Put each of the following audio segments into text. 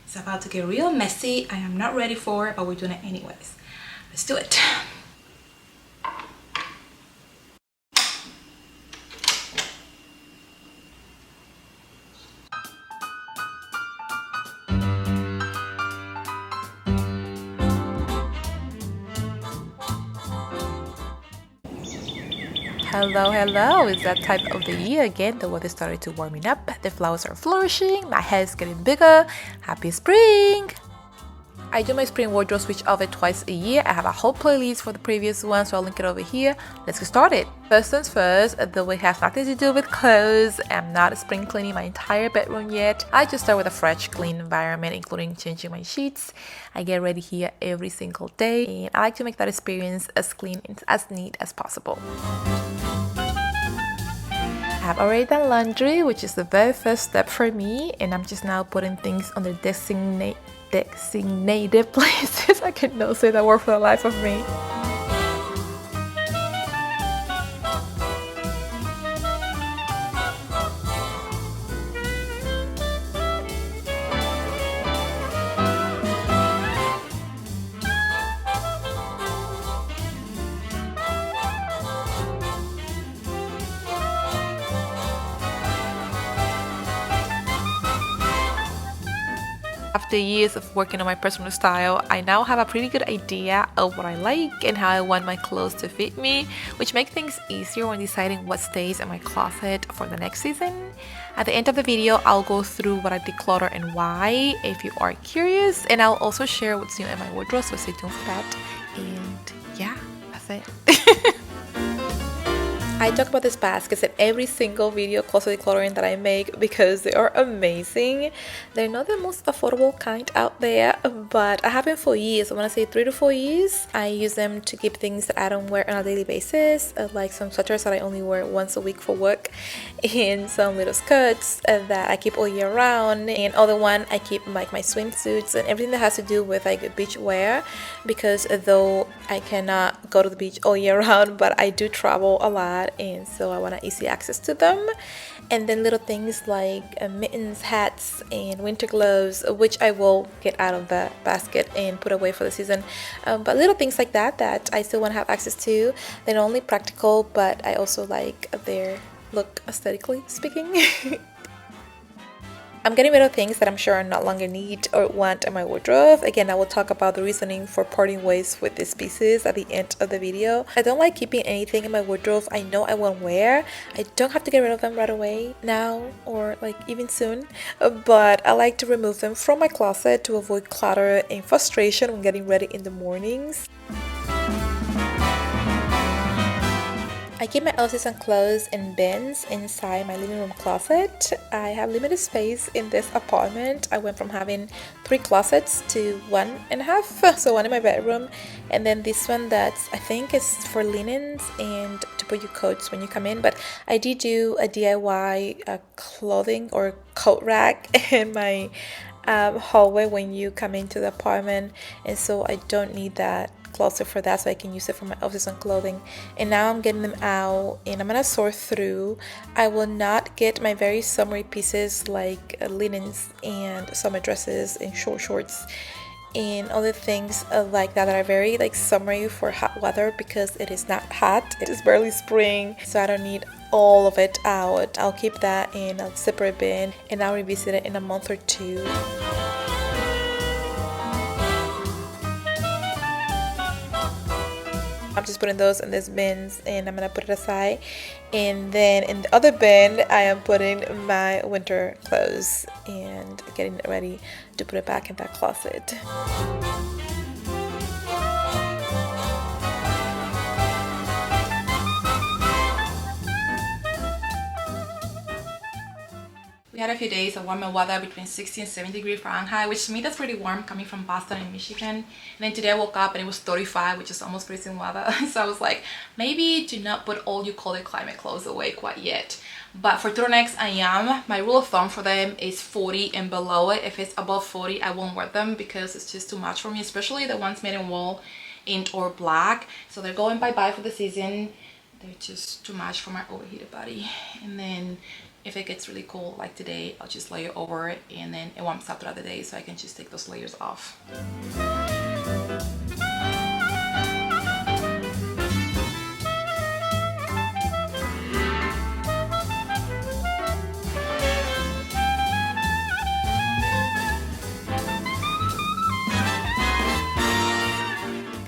It's about to get real messy. I am not ready for it, but we're doing it anyways. Let's do it. Hello, it's that time of the year again. The weather started to warming up, the flowers are flourishing, my hair is getting bigger. Happy spring! I do my spring wardrobe switch over twice a year. I have a whole playlist for the previous one, so I'll link it over here. Let's get started. First things first, the week has nothing to do with clothes. I'm not spring cleaning my entire bedroom yet. I just start with a fresh, clean environment, including changing my sheets. I get ready here every single day, and I like to make that experience as clean and as neat as possible. I have already done laundry, which is the very first step for me, and I'm just now putting things on their designated places. I cannot say that word for the life of me. After years of working on my personal style, I now have a pretty good idea of what I like and how I want my clothes to fit me, which makes things easier when deciding what stays in my closet for the next season. At the end of the video, I'll go through what I declutter and why, if you are curious, and I'll also share what's new in my wardrobe, so stay tuned for that. And yeah, that's it. I talk about these baskets in every single video closet decluttering that I make because they are amazing. They're not the most affordable kind out there, but I have them for years. I want to say 3 to 4 years. I use them to keep things that I don't wear on a daily basis, like some sweaters that I only wear once a week for work, and some little skirts that I keep all year round, and other one I keep like my swimsuits and everything that has to do with like beach wear, because though I cannot go to the beach all year round, but I do travel a lot, and so I want easy access to them. And then little things like mittens, hats, and winter gloves, which I will get out of the basket and put away for the season, but little things like that I still want to have access to. They're not only practical, but I also like their look aesthetically speaking. I'm getting rid of things that I'm sure I no longer need or want in my wardrobe. Again, I will talk about the reasoning for parting ways with these pieces at the end of the video. I don't like keeping anything in my wardrobe I know I won't wear. I don't have to get rid of them right away now or like even soon, but I like to remove them from my closet to avoid clutter and frustration when getting ready in the mornings. I keep my all-season clothes in bins inside my living room closet. I have limited space in this apartment. I went from having 3 closets to 1.5, so one in my bedroom, and then this one that's I think is for linens and to put your coats when you come in. But I did do a DIY clothing or coat rack in my hallway when you come into the apartment, and so I don't need that closet for that, so I can use it for my off-season clothing. And now I'm getting them out and I'm gonna sort through. I will not get my very summery pieces like linens and summer dresses and short shorts and other things like that are very like summery for hot weather, because it is not hot, it is barely spring, so I don't need all of it out. I'll keep that in a separate bin and I'll revisit it in a month or 2. I'm just putting those in this bins and I'm gonna put it aside, and then in the other bin I am putting my winter clothes and getting it ready to put it back in that closet. We had a few days of warmer weather between 60 and 70 degrees Fahrenheit, which to me that's pretty warm coming from Boston and Michigan. And then today I woke up and it was 35, which is almost freezing weather. So I was like, maybe do not put all your cold climate clothes away quite yet. But for turtlenecks, I am. My rule of thumb for them is 40 and below it. If it's above 40, I won't wear them because it's just too much for me, especially the ones made in wool and or black. So they're going bye-bye for the season. They're just too much for my overheated body. And then if it gets really cold like today, I'll just layer over it and then it warms up throughout the day, so I can just take those layers off.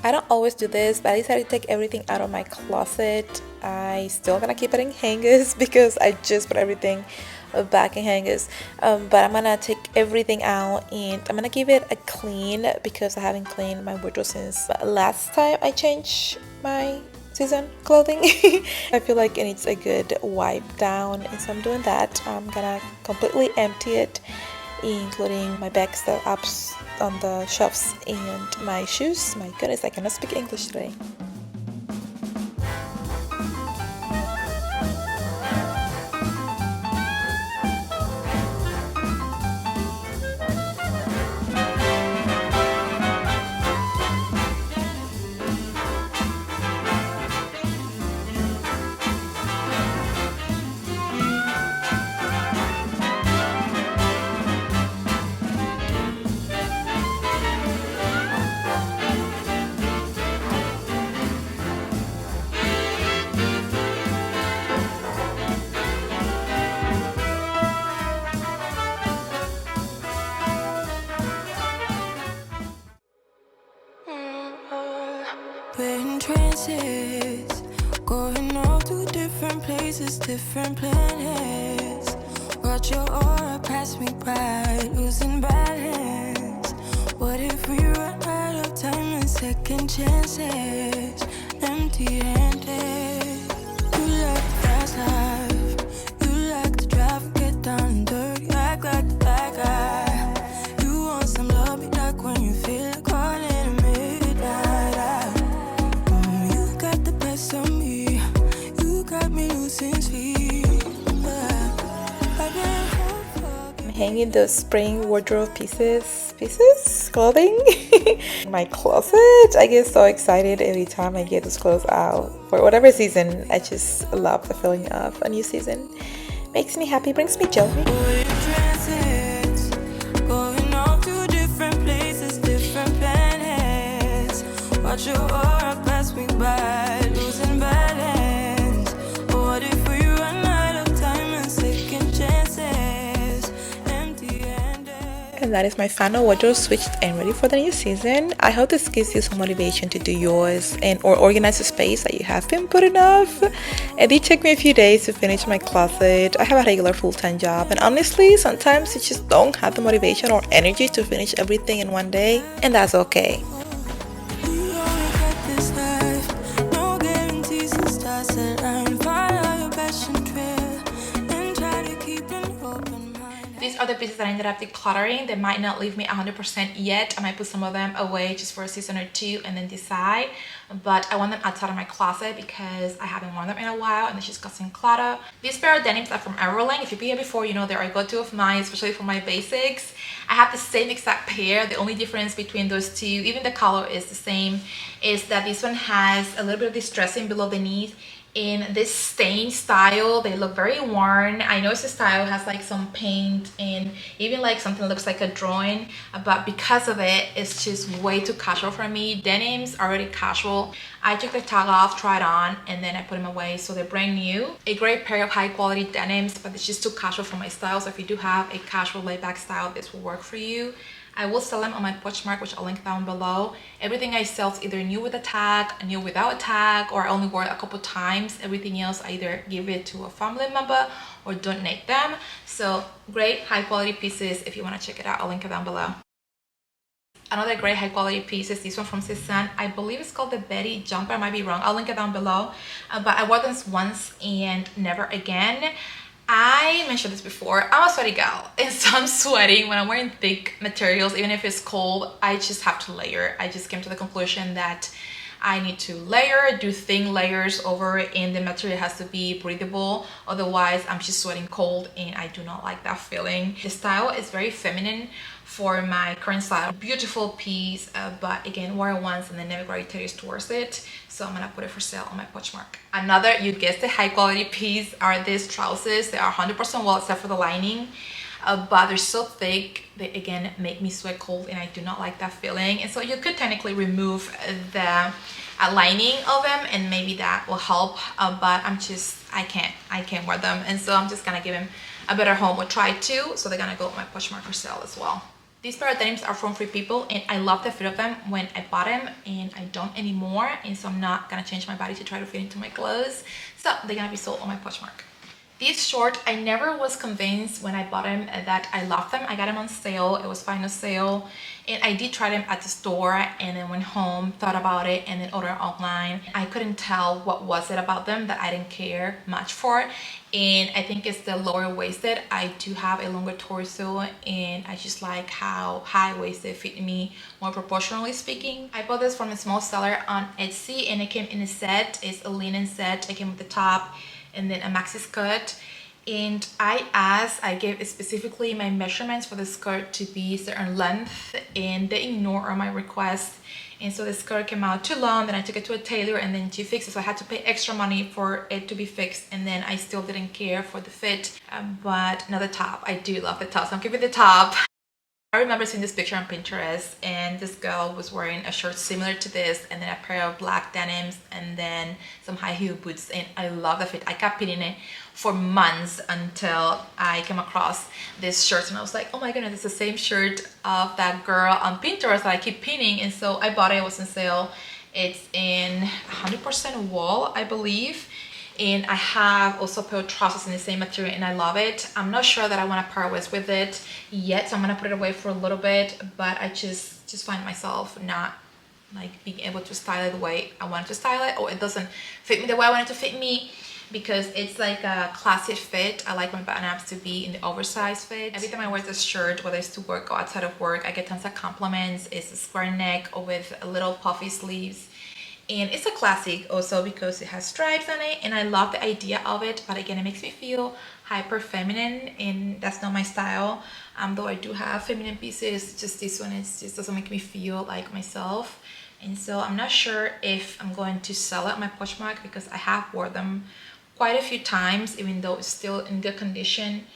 I don't always do this, but I decided to take everything out of my closet. I still gonna keep it in hangers because I just put everything back in hangers. But I'm gonna take everything out and I'm gonna give it a clean because I haven't cleaned my wardrobe since last time I changed my season clothing. I feel like it needs a good wipe down, and so I'm doing that. I'm gonna completely empty it, including my bags, the ups on the shelves, and my shoes. My goodness, I cannot speak English today. We're in trances, going off to different places, different planets. Watch your aura pass me by, losing balance. What if we run out of time and second chances? Empty-handed. You like the fast life, you like to drive, get down and dirty, act like the bad guy. You want some love, be like when you feel like calling at midnight. You got the best of me, you got me losing sleep. I'm hanging those spring wardrobe pieces, clothing in my closet. I get so excited every time I get those clothes out for whatever season. I just love the feeling of a new season. Makes me happy, brings me joy. Going off to different places, different planets. Watch your aura pass me by, losing balance. What if we run out of time and second chances? Empty-handed. And that is my final wardrobe switched and ready for the new season. I hope this gives you some motivation to do yours and or organize the space that you have been putting off. It did take me a few days to finish my closet. I have a regular full-time job, and honestly, sometimes you just don't have the motivation or energy to finish everything in one day, and that's okay. You only get this life, no guarantees and stars that line. Follow your passion trail and try to keep an open mind. These are the pieces that I ended up decluttering. They might not leave me 100% yet. I might put some of them away just for a season or two and then decide. But I want them outside of my closet because I haven't worn them in a while and it's just causing clutter. These pair of denims are from Allbirds. If you've been here before, you know they're a go-to of mine, especially for my basics. I have the same exact pair. The only difference between those two, even the color is the same, is that this one has a little bit of distressing below the knees in this stain style. They look very worn. I know it's a style has like some paint and even like something that looks like a drawing, but because of it, it's just way too casual for me. Denims are already casual. I took the tag off, tried on, and then I put them away, so they're brand new. A great pair of high quality denims, but it's just too casual for my style. So if you do have a casual laid back style, this will work for you. I will sell them on my Poshmark, which I'll link down below. Everything I sell is either new with a tag, new without a tag, or I only wore it a couple times. Everything else I either give it to a family member or donate them. So great high quality pieces. If you want to check it out, I'll link it down below. Another great high quality piece is this one from Cezanne. I believe it's called the Betty Jumper. I might be wrong. I'll link it down below. But I wore this once and never again. I mentioned this before, I'm a sweaty gal, and so I'm sweating when I'm wearing thick materials. Even if it's cold, I just have to layer. I just came to the conclusion that I need to layer, do thin layers over it, and the material has to be breathable. Otherwise, I'm just sweating cold, and I do not like that feeling. The style is very feminine for my current style. Beautiful piece, but again, wore it once and then never gravitated towards it. So I'm gonna put it for sale on my Poshmark. Another, you guessed it, high quality piece are these trousers. They are 100% wool except for the lining. But they're so thick, they again make me sweat cold, and I do not like that feeling. And so you could technically remove the lining of them, and maybe that will help. But I can't wear them, and so I'm just gonna give them a better home or try to. So they're gonna go on my Poshmark for sale as well. These pair of denims are from Free People, and I love the fit of them when I bought them, and I don't anymore. And so I'm not gonna change my body to try to fit into my clothes. So they're gonna be sold on my Poshmark. These shorts, I never was convinced when I bought them that I loved them. I got them on sale. It was final sale. And I did try them at the store and then went home, thought about it, and then ordered online. I couldn't tell what was it about them that I didn't care much for. And I think it's the lower waisted. I do have a longer torso, and I just like how high waisted fit me more proportionally speaking. I bought this from a small seller on Etsy, and it came in a set. It's a linen set. It came with the top and then a maxi skirt, and I gave specifically my measurements for the skirt to be certain length, and they ignored all my requests, and so the skirt came out too long. Then I took it to a tailor, and then she fixed it, so I had to pay extra money for it to be fixed, and then I still didn't care for the fit. But now the top, I do love the top, so I'm keeping the top. I remember seeing this picture on Pinterest, and this girl was wearing a shirt similar to this, and then a pair of black denims, and then some high heel boots, and I love the fit. I kept pinning it for months until I came across this shirt, and I was like, oh my goodness, it's the same shirt of that girl on Pinterest that I keep pinning. And so I bought it. It was on sale. It's in 100% wool, I believe. And I have also a pair of trousers in the same material, and I love it. I'm not sure that I want to part ways with it yet, so I'm gonna put it away for a little bit. But I just find myself not like being able to style it the way I want to style it, or it doesn't fit me the way I want it to fit me, because it's like a classic fit. I like my button-ups to be in the oversized fit. Every time I wear this shirt, whether it's to work or outside of work, I get tons of compliments. It's a square neck or with a little puffy sleeves. And it's a classic also because it has stripes on it, and I love the idea of it. But again, it makes me feel hyper feminine, and that's not my style. Though I do have feminine pieces, just this one just doesn't make me feel like myself. And so I'm not sure if I'm going to sell it on my Poshmark, because I have worn them quite a few times, even though it's still in good condition.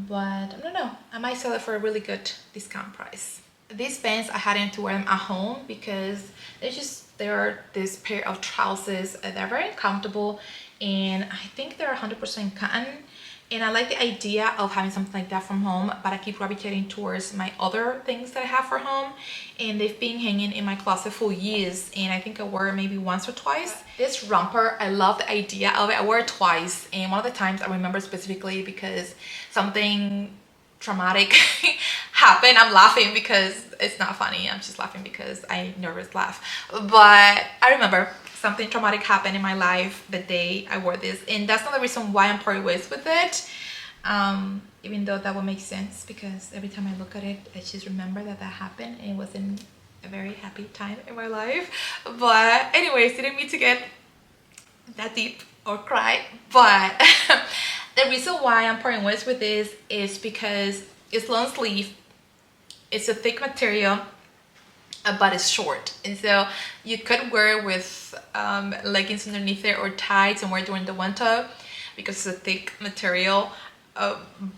But I don't know, I might sell it for a really good discount price. These pants, I hadn't to wear them at home because they're this pair of trousers. They're very comfortable, and I think they're 100% cotton. And I like the idea of having something like that from home, but I keep gravitating towards my other things that I have for home, and they've been hanging in my closet for years, and I think I wore it maybe once or twice. This romper, I love the idea of it. I wore it twice, and one of the times I remember specifically because something traumatic happened. I'm laughing because it's not funny. I'm just laughing because I nervous laugh. But I remember something traumatic happened in my life the day I wore this, and that's not the reason why I'm parting ways with it. Even though that would make sense, because every time I look at it, I just remember that happened, and it wasn't a very happy time in my life. But anyways, didn't mean to get that deep or cry. But the reason why I'm parting ways with this is because it's long sleeve, it's a thick material, but it's short, and so you could wear it with leggings underneath it or tights and wear it during the winter because it's a thick material.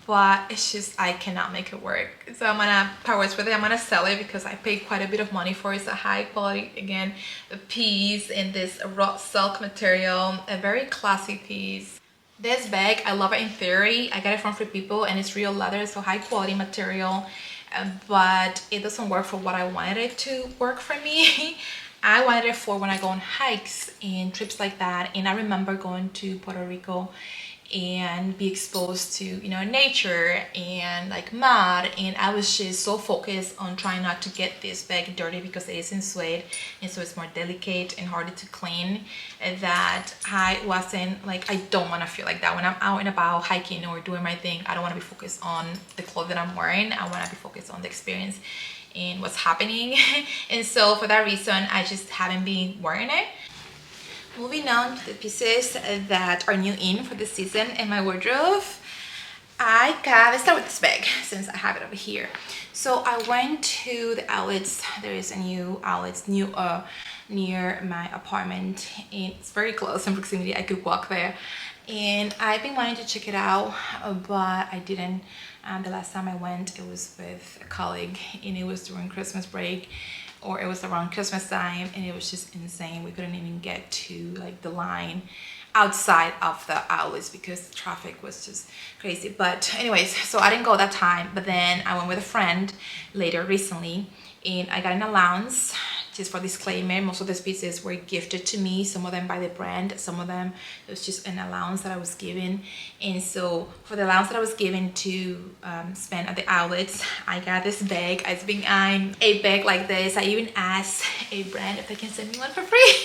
But it's just, I cannot make it work. So I'm gonna part ways with it. I'm gonna sell it because I paid quite a bit of money for it. It's a high quality, again, a piece in this raw silk material, a very classy piece. This bag, I love it in theory. I got it from Free People, and it's real leather, so high quality material, but it doesn't work for what I wanted it to work for me. I wanted it for when I go on hikes and trips like that. And I remember going to Puerto Rico and be exposed to, you know, nature and like mud, and I was just so focused on trying not to get this bag dirty because it is in suede, and so it's more delicate and harder to clean, that I wasn't like, I don't want to feel like that when I'm out and about hiking or doing my thing. I don't want to be focused on the clothes that I'm wearing. I want to be focused on the experience and what's happening. And so for that reason, I just haven't been wearing it. Moving on to the pieces that are new in for the season in my wardrobe. let's start with this bag since I have it over here. So I went to the outlets. There is a new outlets near my apartment, and it's very close in proximity. I could walk there, and I've been wanting to check it out, but I didn't. The last time I went, it was with a colleague, and it was during Christmas break, or it was around Christmas time, and it was just insane. We couldn't even get to like the line outside of the outlets because the traffic was just crazy. But anyways, so I didn't go that time, but then I went with a friend later recently, and I got an allowance. Just for disclaimer, most of these pieces were gifted to me, some of them by the brand, some of them it was just an allowance that I was given. And so for the allowance that I was given to spend at the outlets, I got this bag. I've been eyeing a bag like this. I even asked a brand if they can send me one for free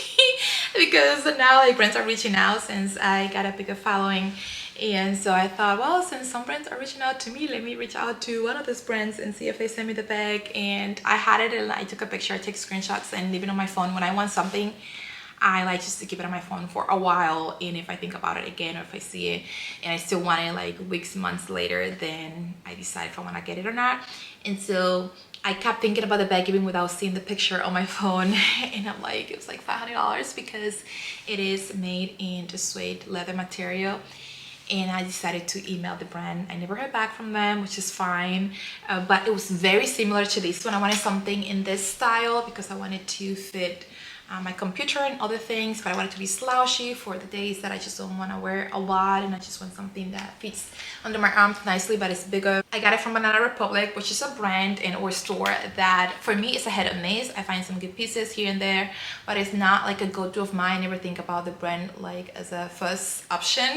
because now like brands are reaching out since I got a bigger following. And so I thought, well, since some brands are reaching out to me, let me reach out to one of those brands and see if they send me the bag. And I had it, and I took a picture. I take screenshots and leave it on my phone. When I want something, I like just to keep it on my phone for a while, and if I think about it again, or if I see it and I still want it like weeks, months later, then I decide if I want to get it or not. And so I kept thinking about the bag even without seeing the picture on my phone, and I'm like, it was like $500 because it is made in the suede leather material. And I decided to email the brand. I never heard back from them, which is fine, but it was very similar to this one. I wanted something in this style because I wanted to fit my computer and other things, but I want it to be slouchy for the days that I just don't want to wear a lot, and I just want something that fits under my arms nicely but it's bigger. I got it from Banana Republic, which is a brand and or store that for me is a hit or miss. I find some good pieces here and there, but it's not like a go-to of mine. I never think about the brand like as a first option.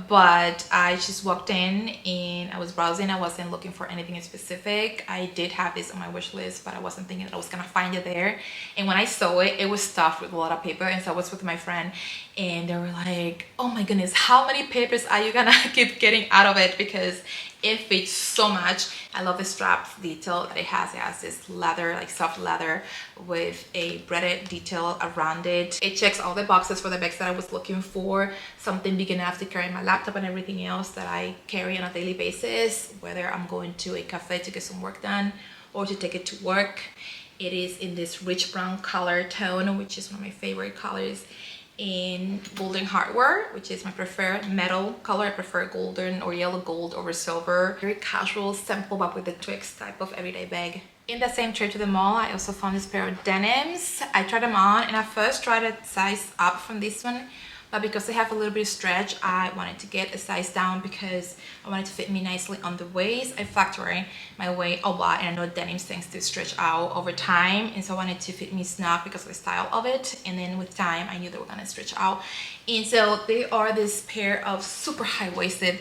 But I just walked in and I was browsing. I wasn't looking for anything specific. I did have this on my wish list, but I wasn't thinking that I was gonna find it there. And when I saw it, it was stuffed with a lot of paper, and so I was with my friend and they were like, oh my goodness, how many papers are you gonna keep getting out of it, because it fits so much. I love the strap detail that it has. It has this leather, like soft leather with a braided detail around it. It checks all the boxes for the bags that I was looking for. Something big enough to carry my laptop and everything else that I carry on a daily basis, whether I'm going to a cafe to get some work done or to take it to work. It is in this rich brown color tone, which is one of my favorite colors, in golden hardware, which is my preferred metal color. I prefer golden or yellow gold over silver. Very casual, simple, but with the twigs type of everyday bag. In the same trip to the mall, I also found this pair of denims. I tried them on, and I first tried a size up from this one, but because they have a little bit of stretch, I wanted to get a size down because I wanted to fit me nicely on the waist. I fluctuate my weight a lot, and I know denims tends to stretch out over time, and so I wanted to fit me snug because of the style of it. And then with time, I knew they were gonna stretch out. And so they are this pair of super high-waisted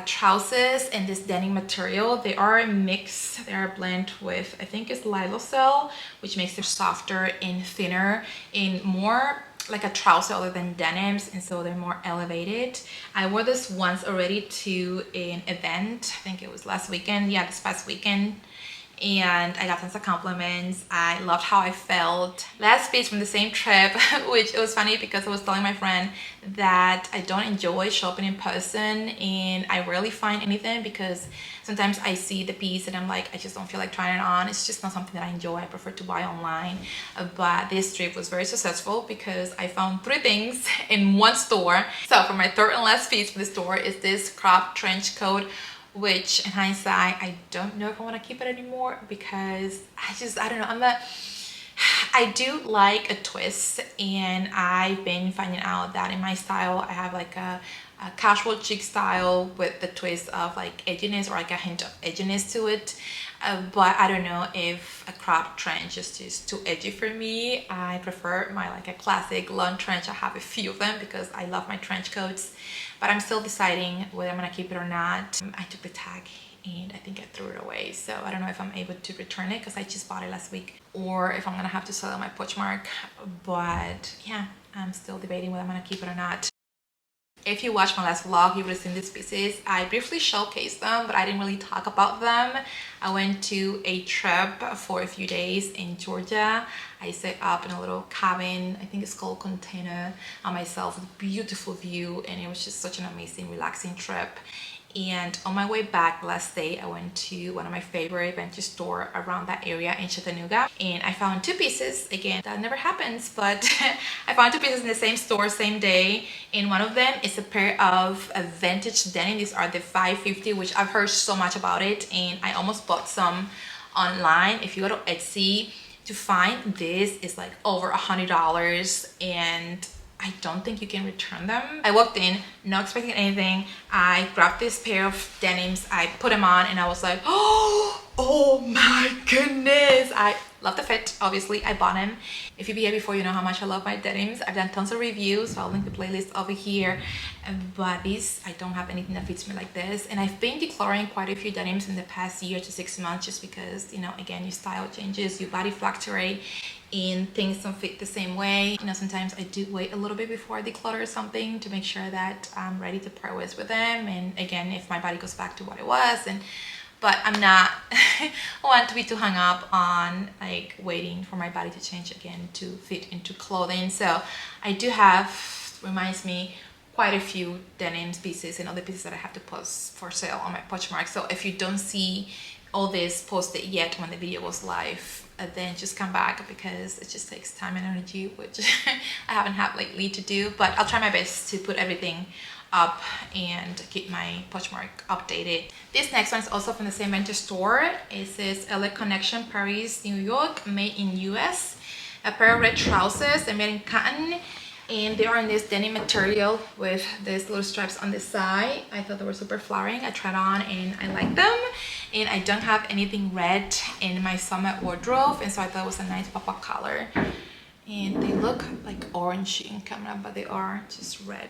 trousers in this denim material. They are a mix. They are a blend with, I think it's Lilocell, which makes them softer and thinner and more like a trouser other than denims, and so they're more elevated. I wore this once already to an event. I think it was last weekend. Yeah, this past weekend. And I got tons of compliments. I loved how I felt. Last piece from the same trip, which it was funny because I was telling my friend that I don't enjoy shopping in person, and I rarely find anything because sometimes I see the piece and I'm like, I just don't feel like trying it on. It's just not something that I enjoy. I prefer to buy online. But this trip was very successful because I found 3 things in one store. So for my third and last piece from the store is this crop trench coat, which in hindsight, I don't know if I want to keep it anymore because I don't know. I do like a twist, and I've been finding out that in my style, I have like a casual chic style with the twist of like edginess or like a hint of edginess to it. But I don't know if a crop trench is just too edgy for me. I prefer my like a classic long trench. I have a few of them because I love my trench coats, but I'm still deciding whether I'm gonna keep it or not. I took the tag and I think I threw it away, so I don't know if I'm able to return it because I just bought it last week, or if I'm gonna have to sell it on my Pochmark. But yeah, I'm still debating whether I'm gonna keep it or not. If you watched my last vlog, you would have seen these pieces. I briefly showcased them, but I didn't really talk about them. I went to a trip for a few days in Georgia. I set up in a little cabin, I think it's called Container, on myself with a beautiful view, and it was just such an amazing, relaxing trip. And on my way back last day, I went to one of my favorite vintage store around that area in Chattanooga, and I found two pieces. Again, that never happens, but I found two pieces in the same store, same day, and one of them is a pair of vintage denim. These are the 550, which I've heard so much about it, and I almost bought some online. If you go to Etsy to find this, is like over $100, and I don't think you can return them. I walked in not expecting anything. I grabbed this pair of denims, I put them on, and I was like, oh my goodness. I love the fit, obviously. I bought them. If you've been here before, you know how much I love my denims. I've done tons of reviews, so I'll link the playlist over here. But these, I don't have anything that fits me like this. And I've been decluttering quite a few denims in the past year to 6 months, just because, you know, again, your style changes, your body fluctuates, and things don't fit the same way. You know, sometimes I do wait a little bit before I declutter something to make sure that I'm ready to part ways with them. And again, if my body goes back to what it was, but I'm not want to be too hung up on like waiting for my body to change again to fit into clothing. So I do have, reminds me, quite a few denims pieces and other pieces that I have to post for sale on my Poshmark. So if you don't see all this posted yet when the video goes live, then just come back, because it just takes time and energy, which I haven't had lately to do. But I'll try my best to put everything up and keep my Poshmark updated. This next one is also from the same vintage store. It says LA Connection, Paris, New York, made in US. A pair of red trousers, they're made in cotton, and they are in this denim material with these little stripes on the side. I thought they were super flattering. I tried on and I like them, and I don't have anything red in my summer wardrobe, and so I thought it was a nice pop-up color. And they look like orangey in camera, but they are just red.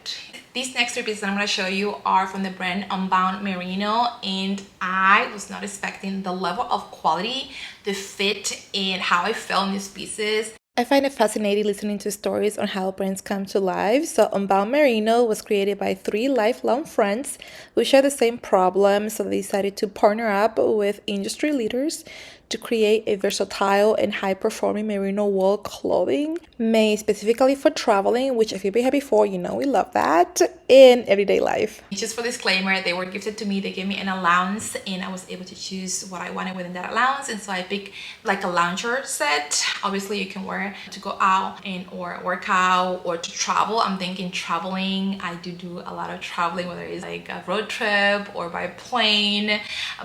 These next three pieces that I'm going to show you are from the brand Unbound Merino, and I was not expecting the level of quality, the fit, and how I felt in these pieces. I find it fascinating listening to stories on how brands come to life. So Unbound Merino was created by 3 lifelong friends who share the same problem, so they decided to partner up with industry leaders to create a versatile and high-performing merino wool clothing made specifically for traveling, which if you've been here before, you know we love that, in everyday life. Just for disclaimer, they were gifted to me. They gave me an allowance, and I was able to choose what I wanted within that allowance, and so I picked like a lounger set. Obviously, you can wear to go out and or work out or to travel. I'm thinking traveling. I do a lot of traveling, whether it's like a road trip or by plane,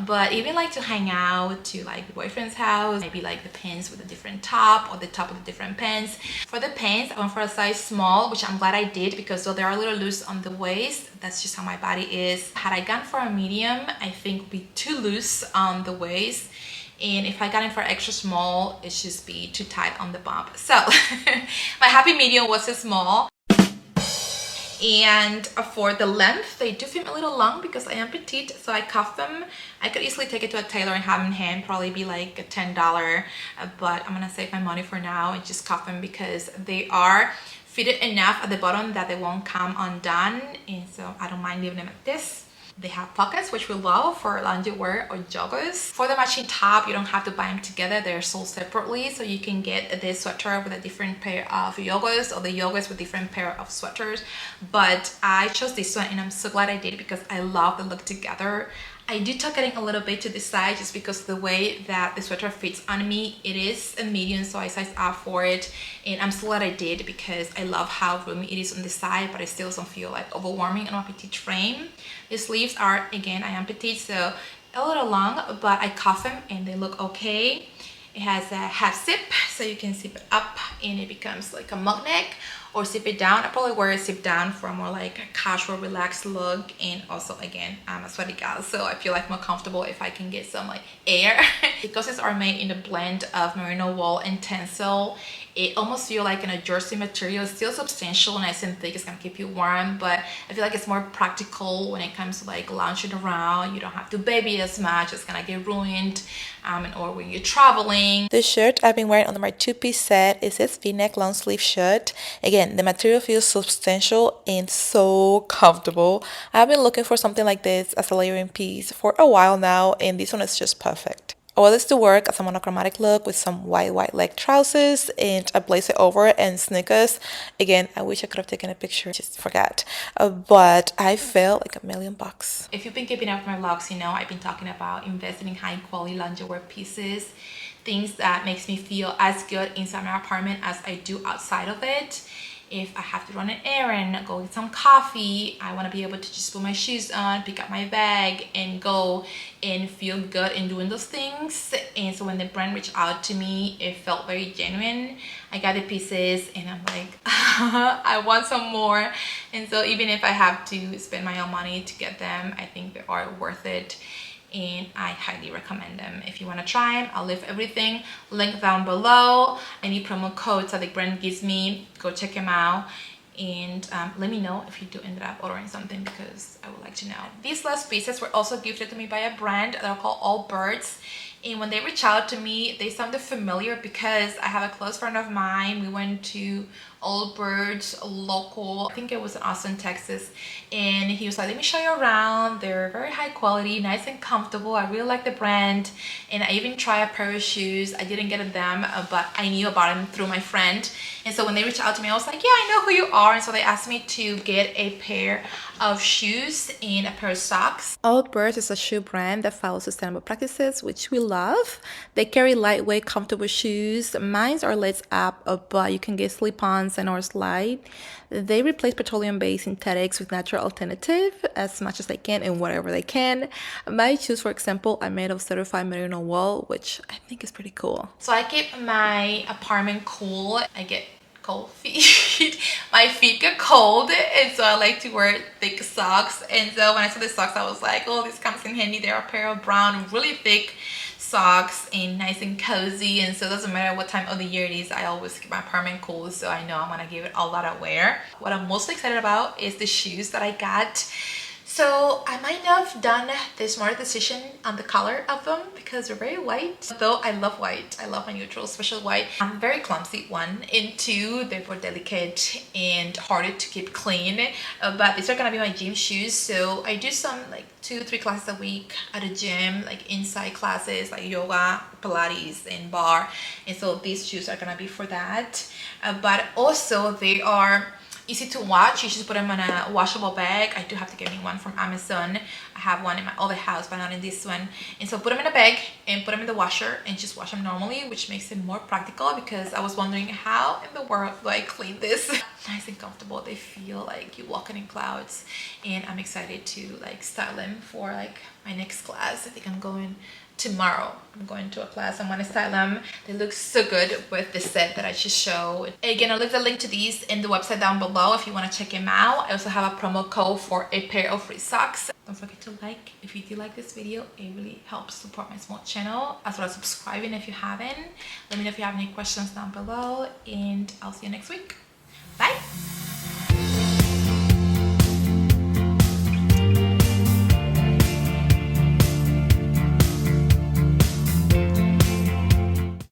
but even like to hang out, to like boyfriend's house, maybe like the pants with a different top or the top with a different pants. For the pants, I went for a size small, which I'm glad I did, because though they are a little loose on the waist, that's just how my body is. Had I gone for a medium, I think would be too loose on the waist. And if I got in for extra small, it should be too tight on the bump. So my happy medium was a small. And for the length, they do fit me a little long because I am petite, so I cuff them. I could easily take it to a tailor and have them in hand, probably be like a $10, but I'm gonna save my money for now and just cuff them because they are fitted enough at the bottom that they won't come undone, and so I don't mind leaving them like this. They have pockets, which we love for loungewear or joggers. For the matching top, you don't have to buy them together. They're sold separately, so you can get this sweater with a different pair of joggers, or the joggers with different pair of sweaters. But I chose this one, and I'm so glad I did because I love the look together. I do tuck it in a little bit to the side just because the way that the sweater fits on me, it is a medium, so I sized up for it, and I'm so glad I did because I love how roomy it is on the side, but it still doesn't feel like overwhelming on my petite frame. The sleeves are, again, I am petite, so a little long, but I cuff them and they look okay. It has a half zip, so you can zip it up and it becomes like a mug neck, or zip it down. I probably wear a zip down for a more like a casual, relaxed look. And also, again, I'm a sweaty gal, so I feel like more comfortable if I can get some like air. Because these are made in a blend of merino wool and tencel, it almost feels like in a jersey material. It's still substantial, nice and thick. It's gonna keep you warm, but I feel like it's more practical when it comes to like lounging around. You don't have to baby as much. It's gonna get ruined, or when you're traveling. The shirt I've been wearing under my 2-piece set is this V-neck long sleeve shirt. Again, the material feels substantial and so comfortable. I've been looking for something like this as a layering piece for a while now, and this one is just perfect. I wore this to work as a monochromatic look with some white leg trousers and a blazer over and sneakers. Again, I wish I could have taken a picture, just forgot. But I felt like $1,000,000. If you've been keeping up with my vlogs, you know I've been talking about investing in high quality lingerie pieces, things that makes me feel as good inside my apartment as I do outside of it. If I have to run an errand, go get some coffee, I want to be able to just put my shoes on, pick up my bag, and go and feel good in doing those things. And so when the brand reached out to me, it felt very genuine. I got the pieces and I'm like, I want some more. And so even if I have to spend my own money to get them, I think they are worth it. And I highly recommend them. If you want to try them, I'll leave everything linked down below. Any promo codes that the brand gives me, go check them out. And let me know if you do end up ordering something, because I would like to know. These last pieces were also gifted to me by a brand that are called Allbirds. And when they reached out to me, they sounded familiar because I have a close friend of mine. We went to Allbirds local, I think it was in Austin, Texas, and he was like, let me show you around. They're very high quality, nice and comfortable. I really like the brand, and I even tried a pair of shoes. I didn't get them, but I knew about them through my friend. And so when they reached out to me, I was like, yeah, I know who you are. And so they asked me to get a pair of shoes and a pair of socks. Allbirds is a shoe brand that follows sustainable practices, which we love. They carry lightweight, comfortable shoes. Mine are lace up, but you can get slip-ons and or slide. They replace petroleum-based synthetics with natural alternative as much as they can and whatever they can. My shoes, for example, are made of certified Merino wool, which I think is pretty cool. So I keep my apartment cool. I get cold feet. My feet get cold, and so I like to wear thick socks. And so when I saw the socks, I was like, oh, this comes in handy. They're a pair of brown, really thick socks and nice and cozy. And so it doesn't matter what time of the year it is, I always keep my apartment cool, so I know I'm gonna give it a lot of wear. What I'm most excited about is the shoes that I got. So I might have done the smart decision on the color of them because they're very white. Though I love white, I love my neutral, special white. I'm very clumsy, one, and two, they're more delicate and harder to keep clean. But these are gonna be my gym shoes. So I do some like 2-3 classes a week at a gym, like inside classes like yoga, Pilates, and bar. And so these shoes are gonna be for that. But also they are easy to wash. You just put them in a washable bag. I do have to get me one from Amazon. I have one in my other house, but not in this one. And so put them in a bag and put them in the washer and just wash them normally, which makes it more practical, because I was wondering how in the world do I clean this. Nice and comfortable. They feel like you're walking in clouds, and I'm excited to like style them for like my next class. I think I'm going tomorrow. I'm going to a class. I'm gonna style them. They look so good with the set that I just showed. Again, I'll leave the link to these in the website down below if you want to check them out. I also have a promo code for a pair of free socks. Don't forget to like if you do like this video. It really helps support my small channel, as well as subscribing if you haven't. Let me know if you have any questions down below, and I'll see you next week. Bye.